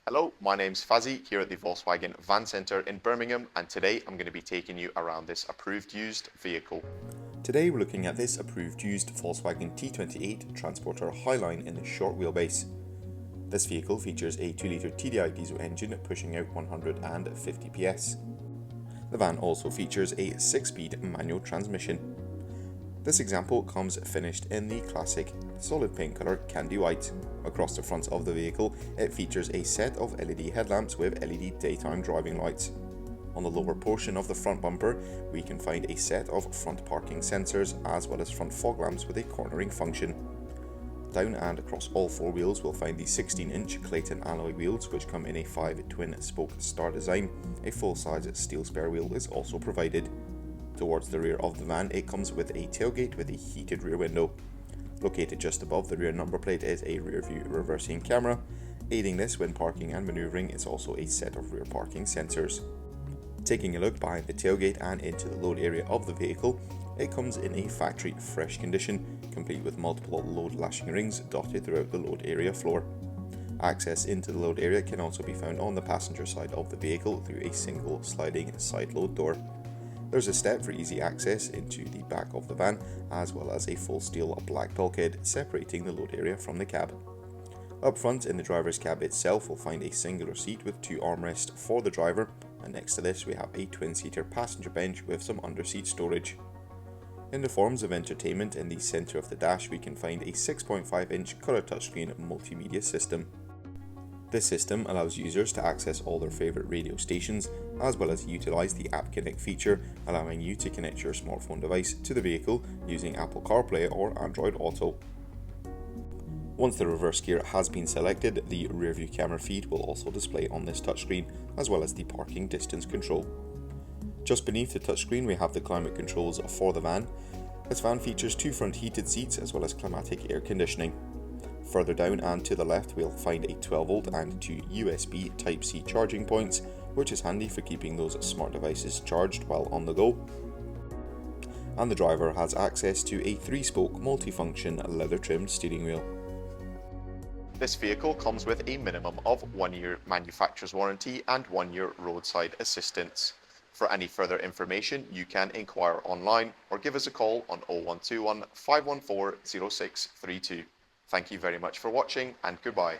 Hello, my name's Fazzy here at the Volkswagen Van Centre in Birmingham, and today I'm going to be taking you around this approved used vehicle. Today we're looking at this approved used Volkswagen T28 Transporter Highline in the short wheelbase. This vehicle features a 2-litre TDI diesel engine pushing out 150 PS. The van also features a 6-speed manual transmission. This example comes finished in the classic solid paint colour candy white. Across the front of the vehicle, it features a set of LED headlamps with LED daytime driving lights. On the lower portion of the front bumper, we can find a set of front parking sensors as well as front fog lamps with a cornering function. Down and across all four wheels we'll find the 16-inch Clayton alloy wheels, which come in a 5 twin-spoke star design. A full-size steel spare wheel is also provided. Towards the rear of the van, it comes with a tailgate with a heated rear window. Located just above the rear number plate is a rear view reversing camera. Aiding this when parking and manoeuvring is also a set of rear parking sensors. Taking a look behind the tailgate and into the load area of the vehicle, it comes in a factory fresh condition, complete with multiple load lashing rings dotted throughout the load area floor. Access into the load area can also be found on the passenger side of the vehicle through a single sliding side load door. There's a step for easy access into the back of the van, as well as a full steel black bulkhead separating the load area from the cab. Up front in the driver's cab itself, we'll find a singular seat with 2 armrests for the driver, and next to this we have a twin-seater passenger bench with some under-seat storage. In the forms of entertainment, in the centre of the dash we can find a 6.5-inch colour touchscreen multimedia system. This system allows users to access all their favourite radio stations, as well as utilise the App Connect feature, allowing you to connect your smartphone device to the vehicle using Apple CarPlay or Android Auto. Once the reverse gear has been selected, the rear view camera feed will also display on this touchscreen, as well as the parking distance control. Just beneath the touchscreen we have the climate controls for the van. This van features 2 front heated seats as well as climatic air conditioning. Further down and to the left we'll find a 12V and 2 USB Type-C charging points, which is handy for keeping those smart devices charged while on the go. And the driver has access to a 3-spoke multifunction leather trimmed steering wheel. This vehicle comes with a minimum of 1 year manufacturer's warranty and 1 year roadside assistance. For any further information, you can inquire online or give us a call on 0121 514 0632. Thank you very much for watching, and goodbye.